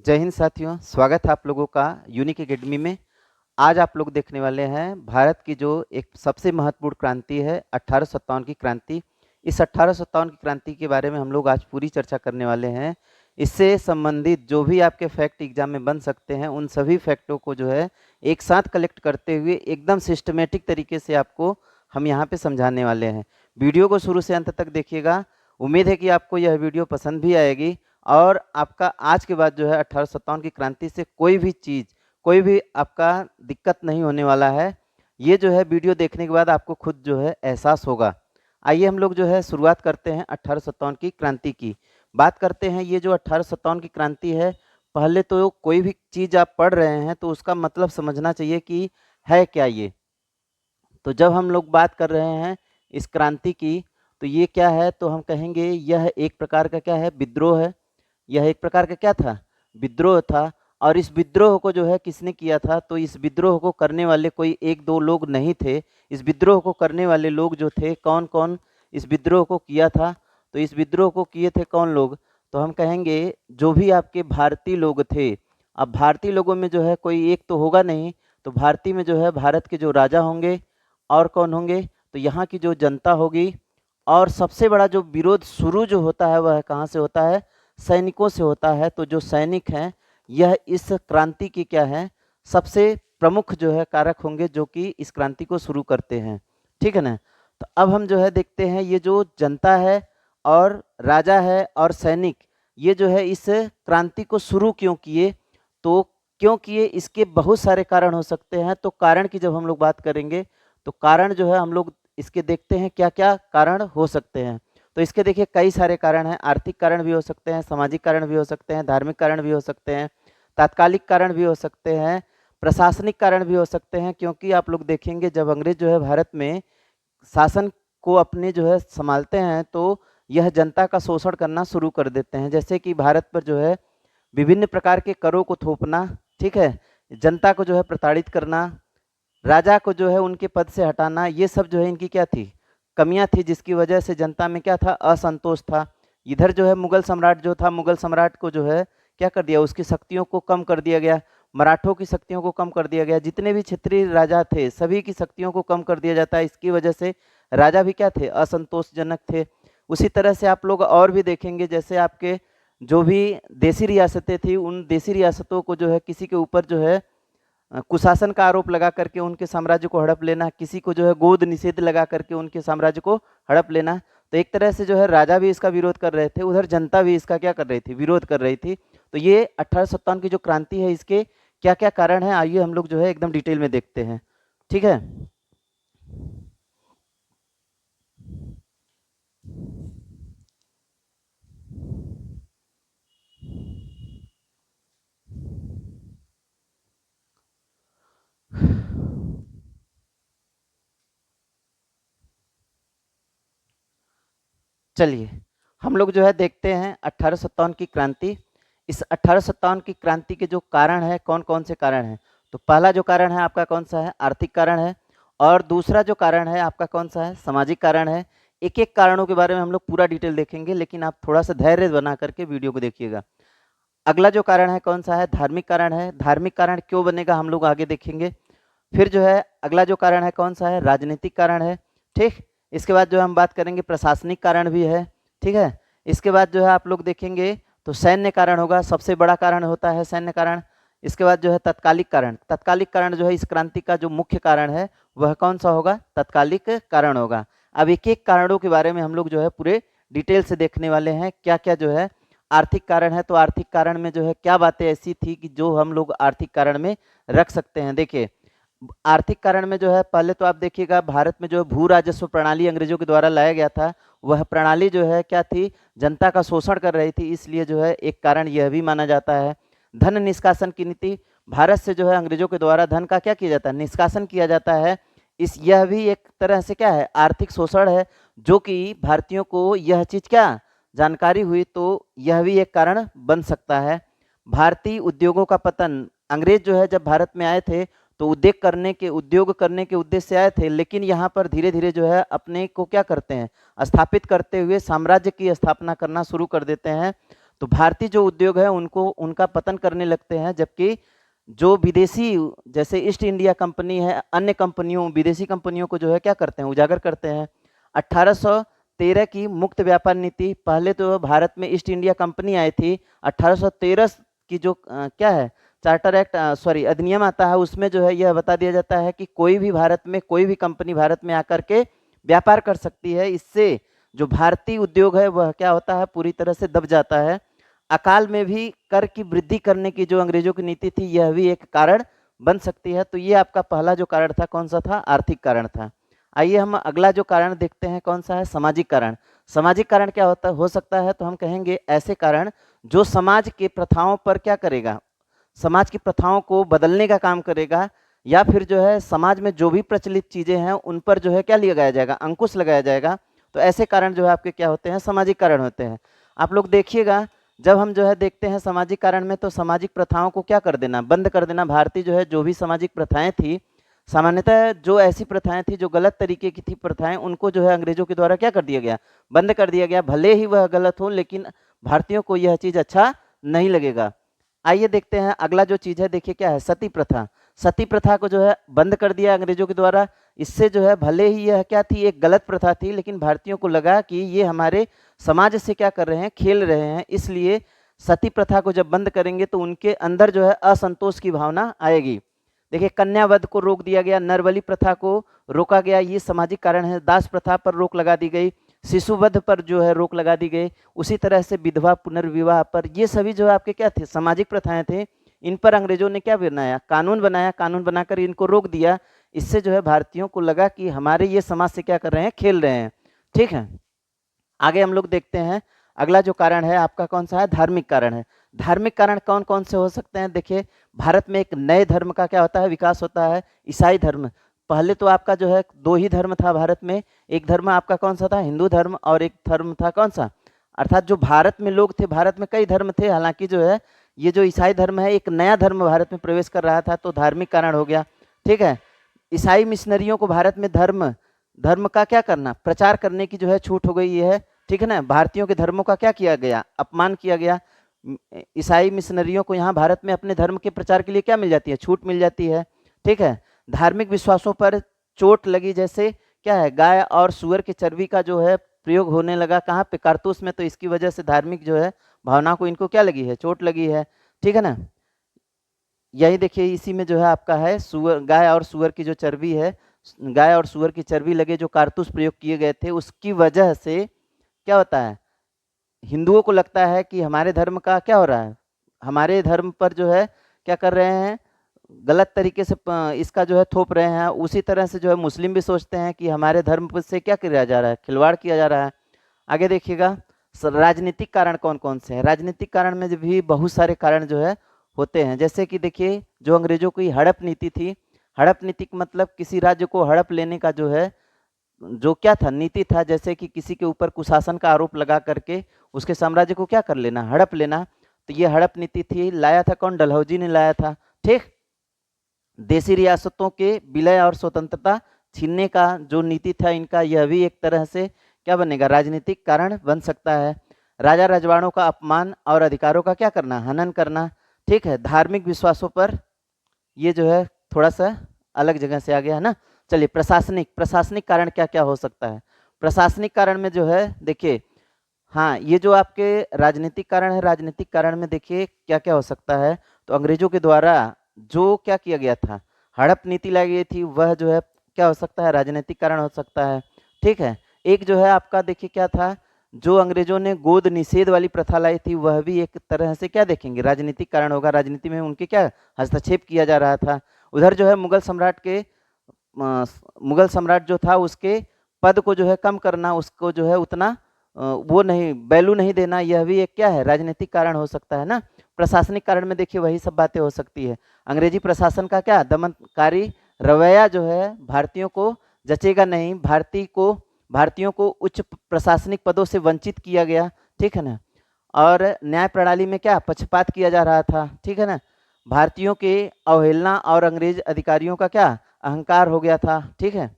जय हिंद साथियों, स्वागत है आप लोगों का यूनिक एकेडमी में। आज आप लोग देखने वाले हैं भारत की जो एक सबसे महत्वपूर्ण क्रांति है 1857 की क्रांति। इस 1857 की क्रांति के बारे में हम लोग आज पूरी चर्चा करने वाले हैं। इससे संबंधित जो भी आपके फैक्ट एग्जाम में बन सकते हैं उन सभी फैक्टों को जो है एक साथ कलेक्ट करते हुए एकदम सिस्टमेटिक तरीके से आपको हम यहाँ पे समझाने वाले हैं। वीडियो को शुरू से अंत तक देखिएगा। उम्मीद है कि आपको यह वीडियो पसंद भी आएगी और आपका आज के बाद जो है 1857 की क्रांति से कोई भी चीज़, कोई भी आपका दिक्कत नहीं होने वाला है। ये जो है वीडियो देखने के बाद आपको खुद जो है एहसास होगा। आइए हम लोग जो है शुरुआत करते हैं 1857 की क्रांति की। बात करते हैं ये जो 1857 की क्रांति है, पहले तो कोई भी चीज़ आप पढ़ रहे हैं तो उसका मतलब समझना चाहिए कि है क्या ये। तो जब हम लोग बात कर रहे हैं इस क्रांति की, तो ये क्या है, तो हम कहेंगे यह एक प्रकार का क्या है, विद्रोह है। यह एक प्रकार का क्या था, विद्रोह था। और इस विद्रोह को जो है किसने किया था, तो इस विद्रोह को करने वाले कोई एक दो लोग नहीं थे। इस विद्रोह को करने वाले लोग जो थे, कौन कौन इस विद्रोह को किया था, तो इस विद्रोह को किए थे कौन लोग, तो हम कहेंगे जो भी आपके भारतीय लोग थे। अब भारतीय लोगों में जो है कोई एक तो होगा नहीं, तो भारतीय में जो है भारत के जो राजा होंगे और कौन होंगे, तो यहाँ की जो जनता होगी। और सबसे बड़ा जो विरोध शुरू जो होता है वह कहाँ से होता है, सैनिकों से होता है। तो जो सैनिक हैं यह इस क्रांति के क्या है, सबसे प्रमुख जो है कारक होंगे जो कि इस क्रांति को शुरू करते हैं। ठीक है ना। तो अब हम जो है देखते हैं ये जो जनता है और राजा है और सैनिक, ये जो है इस क्रांति को शुरू क्यों किए, तो क्यों किए इसके बहुत सारे कारण हो सकते हैं। तो कारण की जब हम लोग बात करेंगे तो कारण जो है हम लोग इसके देखते हैं क्या क्या कारण हो सकते हैं। तो इसके देखिए कई सारे कारण हैं। आर्थिक कारण भी हो सकते हैं, सामाजिक कारण भी हो सकते हैं, धार्मिक कारण भी हो सकते हैं, तात्कालिक कारण भी हो सकते हैं, प्रशासनिक कारण भी हो सकते हैं। क्योंकि आप लोग देखेंगे जब अंग्रेज जो है भारत में शासन को अपने जो है संभालते हैं तो यह जनता का शोषण करना शुरू कर देते हैं। जैसे कि भारत पर जो है विभिन्न प्रकार के करों को थोपना, ठीक है, जनता को जो है प्रताड़ित करना, राजा को जो है उनके पद से हटाना, ये सब जो है इनकी क्या थी, कमियां थी, जिसकी वजह से जनता में क्या था, असंतोष था। इधर जो है मुगल सम्राट जो था, मुगल सम्राट को जो है क्या कर दिया, उसकी शक्तियों को कम कर दिया गया, मराठों की शक्तियों को कम कर दिया गया, जितने भी क्षेत्रीय राजा थे सभी की शक्तियों को कम कर दिया जाता है। इसकी वजह से राजा भी क्या थे, असंतोषजनक थे। उसी तरह से आप लोग और भी देखेंगे, जैसे आपके जो भी देसी रियासतें थी उन देसी रियासतों को जो है किसी के ऊपर जो है कुशासन का आरोप लगा करके उनके साम्राज्य को हड़प लेना, किसी को जो है गोद निषेध लगा करके उनके साम्राज्य को हड़प लेना। तो एक तरह से जो है राजा भी इसका विरोध कर रहे थे, उधर जनता भी इसका क्या कर रही थी, विरोध कर रही थी। तो ये 1857 की जो क्रांति है इसके क्या क्या कारण है, आइए हम लोग जो है एकदम डिटेल में देखते हैं। ठीक है। चलिए हम लोग जो है देखते हैं 1857 की क्रांति। इस 1857 की क्रांति के जो कारण है, कौन कौन से कारण हैं, तो पहला जो कारण है आपका कौन सा है, आर्थिक कारण है। और दूसरा जो कारण है आपका कौन सा है, सामाजिक कारण है। एक एक कारणों के बारे में हम लोग पूरा डिटेल देखेंगे, लेकिन आप थोड़ा सा धैर्य बना करके वीडियो को देखिएगा। अगला जो कारण है कौन सा है, धार्मिक कारण है। धार्मिक कारण क्यों बनेगा हम लोग आगे देखेंगे। फिर जो है अगला जो कारण है कौन सा है, राजनीतिक कारण है। ठीक। इसके बाद जो हम बात करेंगे प्रशासनिक कारण भी है। ठीक है। इसके बाद जो है आप लोग देखेंगे तो सैन्य कारण होगा, सबसे बड़ा कारण होता है सैन्य कारण। इसके बाद जो है तत्कालिक कारण। तत्कालिक कारण जो है इस क्रांति का जो मुख्य कारण है वह कौन सा होगा, तत्कालिक कारण होगा। अब एक एक कारणों के बारे में हम लोग जो है पूरे डिटेल से देखने वाले हैं। क्या क्या जो है आर्थिक कारण है, तो आर्थिक कारण में जो है क्या बातें ऐसी थी कि जो हम लोग आर्थिक कारण में रख सकते हैं। देखिए आर्थिक कारण में जो है पहले तो आप देखिएगा भारत में जो भू राजस्व प्रणाली अंग्रेजों के द्वारा लाया गया था, वह प्रणाली जो है क्या थी, जनता का शोषण कर रही थी। इसलिए जो है एक कारण यह भी माना जाता है। धन निष्कासन की नीति, भारत से जो है अंग्रेजों के द्वारा धन का क्या किया जाता है, निष्कासन किया जाता है। इस यह भी एक तरह से क्या है, आर्थिक शोषण है, जो कि भारतीयों को यह चीज क्या जानकारी हुई, तो यह भी एक कारण बन सकता है। भारतीय उद्योगों का पतन, अंग्रेज जो है जब भारत में आए थे तो उद्योग करने के उद्देश्य से आए थे, लेकिन यहाँ पर धीरे धीरे जो है अपने को क्या करते हैं, स्थापित करते हुए साम्राज्य की स्थापना करना शुरू कर देते हैं। तो भारतीय जो उद्योग है उनको उनका पतन करने लगते हैं, जबकि जो विदेशी जैसे ईस्ट इंडिया कंपनी है, अन्य कंपनियों विदेशी कंपनियों को जो है क्या करते हैं, उजागर करते हैं। 1813 की मुक्त व्यापार नीति, पहले तो भारत में ईस्ट इंडिया कंपनी आई थी। 1813 की जो क्या है चार्टर एक्ट सॉरी अधिनियम आता है, उसमें जो है यह बता दिया जाता है कि कोई भी भारत में कोई भी कंपनी भारत में आकर के व्यापार कर सकती है। इससे जो भारतीय उद्योग है वह क्या होता है, पूरी तरह से दब जाता है। अकाल में भी कर की वृद्धि करने की जो अंग्रेजों की नीति थी, यह भी एक कारण बन सकती है। तो ये आपका पहला जो कारण था कौन सा था, आर्थिक कारण था। आइए हम अगला जो कारण देखते हैं, कौन सा है, सामाजिक कारण। सामाजिक कारण क्या होता हो सकता है, तो हम कहेंगे ऐसे कारण जो समाज के प्रथाओं पर क्या करेगा, समाज की प्रथाओं को बदलने का काम करेगा, या फिर जो है समाज में जो भी प्रचलित चीजें हैं उन पर जो है क्या लगाया जाएगा, अंकुश लगाया जाएगा। तो ऐसे कारण जो है आपके क्या होते हैं, सामाजिक कारण होते हैं। आप लोग देखिएगा, जब हम जो है देखते हैं सामाजिक कारण में, तो सामाजिक प्रथाओं को क्या कर देना, बंद कर देना। भारतीय जो है जो भी सामाजिक प्रथाएं थी, सामान्यतः जो ऐसी प्रथाएं थी जो गलत तरीके की थी प्रथाएं, उनको जो है अंग्रेजों के द्वारा क्या कर दिया गया, बंद कर दिया गया। भले ही वह गलत हो, लेकिन भारतीयों को यह चीज अच्छा नहीं लगेगा। आइए देखते हैं अगला जो चीज है, देखिए क्या है, सती प्रथा। सती प्रथा को जो है बंद कर दिया अंग्रेजों के द्वारा। इससे जो है भले ही यह क्या थी, एक गलत प्रथा थी, लेकिन भारतीयों को लगा कि ये हमारे समाज से क्या कर रहे हैं, खेल रहे हैं। इसलिए सती प्रथा को जब बंद करेंगे तो उनके अंदर जो है असंतोष की भावना आएगी। देखिए कन्यावध को रोक दिया गया, नरबली प्रथा को रोका गया, ये सामाजिक कारण है। दास प्रथा पर रोक लगा दी गई, शिशुवध पर जो है रोक लगा दी गई। उसी तरह से विधवा पुनर्विवाह पर, ये सभी जो है आपके क्या थे, सामाजिक प्रथाएं थे। इन पर अंग्रेजों ने क्या बनाया, कानून बनाया, कानून बनाकर इनको रोक दिया। इससे जो है भारतीयों को लगा कि हमारे ये समाज से क्या कर रहे हैं, खेल रहे हैं। ठीक है, आगे हम लोग देखते हैं अगला जो कारण है आपका कौन सा है, धार्मिक कारण है। धार्मिक कारण कौन कौन से हो सकते हैं, देखिए भारत में एक नए धर्म का क्या होता है, विकास होता है, ईसाई धर्म। पहले तो आपका जो है दो ही धर्म था भारत में, एक धर्म आपका कौन सा था, हिंदू धर्म, और एक धर्म था कौन सा, अर्थात जो भारत में लोग थे, भारत में कई धर्म थे, हालांकि जो है ये जो ईसाई धर्म है, एक नया धर्म भारत में प्रवेश कर रहा था, तो धार्मिक कारण हो गया। ठीक है, ईसाई मिशनरियों को भारत में धर्म धर्म का क्या करना, प्रचार करने की जो है छूट हो गई ये है। ठीक है ना, भारतीयों के धर्मों का क्या किया गया, अपमान किया गया। ईसाई मिशनरियों को यहाँ भारत में अपने धर्म के प्रचार के लिए क्या मिल जाती है, छूट मिल जाती है। ठीक है, धार्मिक विश्वासों पर चोट लगी, जैसे क्या है, गाय और सुअर की चर्बी का जो है प्रयोग होने लगा, कहाँ पे, कारतूस में। तो इसकी वजह से धार्मिक जो है भावना को इनको क्या लगी है, चोट लगी है। ठीक है ना, यही देखिए इसी में जो है आपका है सुअर, गाय और सुअर की जो चर्बी है, गाय और सुअर की चर्बी लगे जो कारतूस प्रयोग किए गए थे, उसकी वजह से क्या होता है, हिंदुओं को लगता है कि हमारे धर्म का क्या हो रहा है, हमारे धर्म पर जो है क्या कर रहे हैं, गलत तरीके से इसका जो है थोप रहे हैं। उसी तरह से जो है मुस्लिम भी सोचते हैं कि हमारे धर्म से क्या किया जा रहा है, खिलवाड़ किया जा रहा है। आगे देखिएगा राजनीतिक कारण कौन कौन से हैं। राजनीतिक कारण में भी बहुत सारे कारण जो है होते हैं, जैसे कि देखिए जो अंग्रेजों की हड़प नीति थी। हड़प नीति मतलब किसी राज्य को हड़प लेने का जो है, जो क्या था, नीति था, जैसे कि किसी के ऊपर कुशासन का आरोप लगा करके उसके साम्राज्य को क्या कर लेना, हड़प लेना। तो ये हड़प नीति थी, लाया था कौन, डलहौजी ने लाया था। ठीक, देशी रियासतों के विलय और स्वतंत्रता छीनने का जो नीति था इनका, यह भी एक तरह से क्या बनेगा, राजनीतिक कारण बन सकता है। राजा रजवाड़ों का अपमान और अधिकारों का क्या करना, हनन करना। ठीक है, धार्मिक विश्वासों पर ये जो है थोड़ा सा अलग जगह से आ गया है ना। चलिए प्रशासनिक, प्रशासनिक कारण क्या क्या हो सकता है। प्रशासनिक कारण में जो है देखिए, हाँ ये जो आपके राजनीतिक कारण है, राजनीतिक कारण में देखिए क्या क्या हो सकता है। तो अंग्रेजों के द्वारा जो क्या किया गया था, हड़प नीति लाई गई थी, वह जो है क्या हो सकता है, राजनीतिक कारण हो सकता है। ठीक है, एक जो है आपका देखिए क्या था, जो अंग्रेजों ने गोद निषेध वाली प्रथा लाई थी, वह भी एक तरह से क्या देखेंगे, राजनीतिक कारण होगा। राजनीति में उनके क्या हस्तक्षेप किया जा रहा था। उधर जो है मुगल सम्राट के मुगल सम्राट जो था उसके पद को जो है कम करना, उसको जो है उतना वो नहीं, वैल्यू नहीं देना, यह भी एक क्या है, राजनीतिक कारण हो सकता है ना। प्रशासनिक कारण में देखिए वही सब बातें हो सकती है। अंग्रेजी प्रशासन का क्या दमनकारी रवैया जो है भारतीयों को जचेगा नहीं, भारतीयों को उच्च प्रशासनिक पदों से वंचित किया गया। ठीक है ना, और न्याय प्रणाली में क्या पक्षपात किया जा रहा था। ठीक है ना, भारतीयों के अवहेलना और अंग्रेज अधिकारियों का क्या अहंकार हो गया था। ठीक है,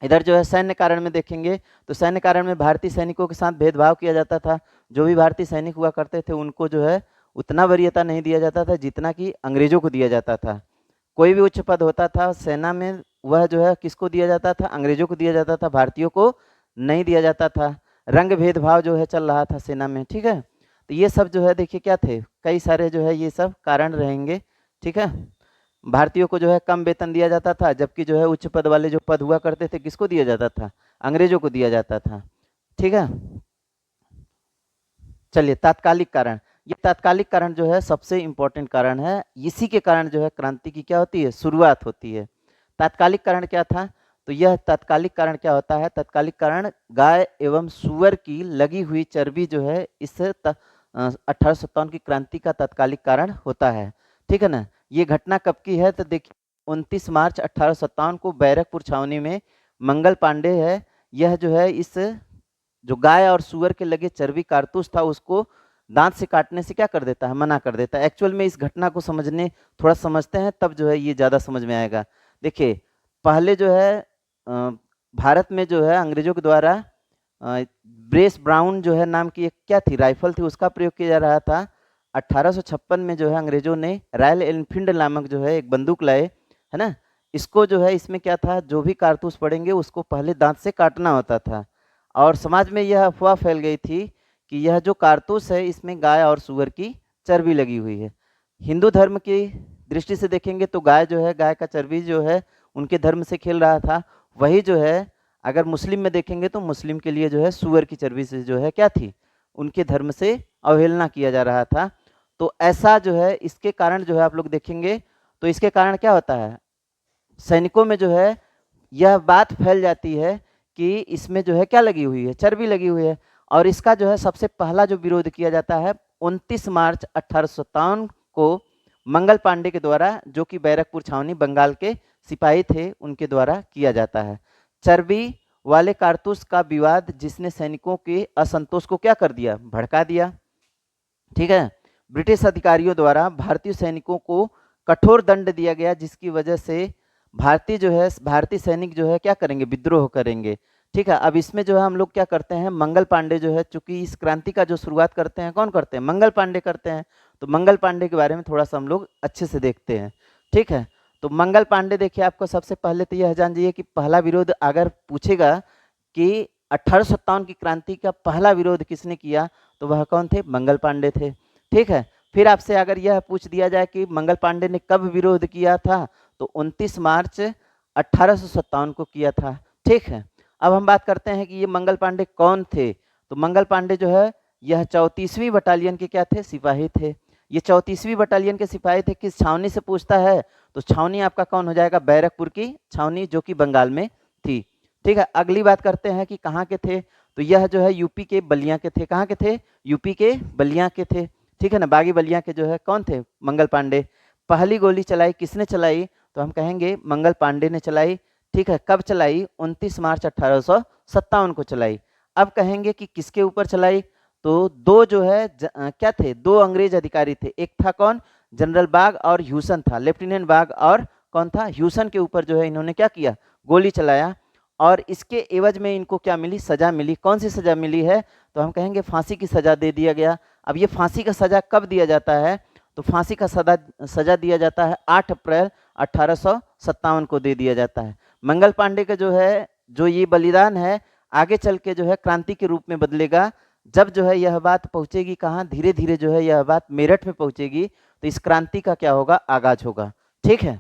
इधर जो है सैन्य कारण में देखेंगे तो सैन्य कारण में भारतीय सैनिकों के साथ भेदभाव किया जाता था। जो भी भारतीय सैनिक हुआ करते थे उनको जो है उतना वरीयता नहीं दिया जाता था जितना कि अंग्रेजों को दिया जाता था। कोई भी उच्च पद होता था सेना में, वह जो है किसको दिया जाता था, अंग्रेजों को दिया जाता था, भारतीयों को नहीं दिया जाता था। रंग भेदभाव जो है चल रहा था सेना में, ठीक है। तो ये सब जो है देखिए क्या थे, कई सारे जो है ये सब कारण रहेंगे, ठीक है। भारतीयों को जो है कम वेतन दिया जाता था, जबकि जो है उच्च पद वाले जो पद हुआ करते थे किसको दिया जाता था, अंग्रेजों को दिया जाता था, ठीक है। चलिए तात्कालिक कारण, ये तात्कालिक कारण जो है सबसे इंपॉर्टेंट कारण है, इसी के कारण जो है क्रांति की क्या होती है, शुरुआत होती है। तात्कालिक कारण क्या था, तो यह तात्कालिक कारण क्या होता है, तात्कालिक कारण गाय एवं सुअर की लगी हुई चर्बी जो है इस 1857 की क्रांति का तात्कालिक कारण होता है, ठीक है ना। ये घटना कब की है, तो देखिए 29 मार्च 1857 को बैरकपुर छावनी में मंगल पांडे है, यह जो है इस जो गाय और सुअर के लगे चर्बी कारतूस था उसको दांत से काटने से क्या कर देता है, मना कर देता है। एक्चुअल में इस घटना को समझने, थोड़ा समझते हैं तब जो है ये ज़्यादा समझ में आएगा। देखिए पहले जो है भारत में जो है अंग्रेजों के द्वारा ब्रेस ब्राउन जो है नाम की एक क्या थी, राइफल थी, उसका प्रयोग किया जा रहा था। 1856 में जो है अंग्रेजों ने रॉयल एनफील्ड नामक जो है एक बंदूक लाए, है ना। इसको जो है इसमें क्या था, जो भी कारतूस पड़ेंगे उसको पहले दांत से काटना होता था। और समाज में यह अफवाह फैल गई थी कि यह जो कारतूस है इसमें गाय और सुअर की चर्बी लगी हुई है। हिंदू धर्म की दृष्टि से देखेंगे तो गाय जो है, गाय का चर्बी जो है उनके धर्म से खेल रहा था। वही जो है अगर मुस्लिम में देखेंगे तो मुस्लिम के लिए जो है सुअर की चर्बी से जो है क्या थी, उनके धर्म से अवहेलना किया जा रहा था। तो ऐसा जो है इसके कारण जो है आप लोग देखेंगे तो इसके कारण क्या होता है, सैनिकों में जो है यह बात फैल जाती है कि इसमें जो है क्या लगी हुई है, चर्बी लगी हुई है। और इसका जो है सबसे पहला जो विरोध किया जाता है 29 मार्च 1857 को मंगल पांडे के द्वारा, जो कि बैरकपुर छावनी बंगाल के सिपाही थे उनके द्वारा किया जाता है। चर्बी वाले कारतूस का विवाद जिसने सैनिकों के असंतोष को क्या कर दिया, भड़का दिया, ठीक है। ब्रिटिश अधिकारियों द्वारा भारतीय सैनिकों को कठोर दंड दिया गया जिसकी वजह से भारतीय सैनिक जो है क्या करेंगे, विद्रोह करेंगे, ठीक है। अब इसमें जो है हम लोग क्या करते हैं, मंगल पांडे जो है, चूंकि इस क्रांति का जो शुरुआत करते हैं कौन करते हैं, मंगल पांडे करते हैं। तो मंगल पांडे के बारे में थोड़ा सा हम लोग अच्छे से देखते हैं, ठीक है। तो मंगल पांडे देखिए, आपको सबसे पहले तो यह जान जाइए कि पहला विरोध अगर पूछेगा कि 1857 की क्रांति का पहला विरोध किसने किया, तो वह कौन थे, मंगल पांडे थे, ठीक है। फिर आपसे अगर यह पूछ दिया जाए कि मंगल पांडे ने कब विरोध किया था, तो 29 मार्च 1857 को किया था, ठीक है। अब हम बात करते हैं कि ये मंगल पांडे कौन थे। तो मंगल पांडे जो है यह 34वीं बटालियन के क्या थे, सिपाही थे। ये 34वीं बटालियन के सिपाही थे। किस छावनी से पूछता है, तो छावनी आपका कौन हो जाएगा, बैरकपुर की छावनी, जो कि बंगाल में थी, ठीक है। अगली बात करते हैं कि कहाँ के थे, तो यह जो है यूपी के बलिया के थे। कहाँ के थे, यूपी के बलिया के थे, ठीक है ना। बागी बलिया के जो है कौन थे, मंगल पांडे। पहली गोली चलाई किसने चलाई, तो हम कहेंगे मंगल पांडे ने चलाई, ठीक है। कब चलाई, 29 मार्च 1857 को चलाई। अब कहेंगे कि किसके ऊपर चलाई, तो दो जो है क्या थे, दो अंग्रेज अधिकारी थे। एक था कौन, जनरल बाग और ह्यूसन था, लेफ्टिनेंट बाग और कौन था, ह्यूसन के ऊपर जो है इन्होंने क्या किया, गोली चलाया। और इसके एवज में इनको क्या मिली, सजा मिली। कौन सी सजा मिली है, तो हम कहेंगे फांसी की सजा दे दिया गया। अब ये फांसी का सजा कब दिया जाता है, तो फांसी का सजा दिया जाता है 8 अप्रैल 1857 को दे दिया जाता है। मंगल पांडे का जो है, जो ये बलिदान है आगे चल के जो है क्रांति के रूप में बदलेगा। जब जो है यह बात पहुंचेगी कहाँ, धीरे धीरे जो है यह बात मेरठ में पहुंचेगी, तो इस क्रांति का क्या होगा, आगाज होगा, ठीक है।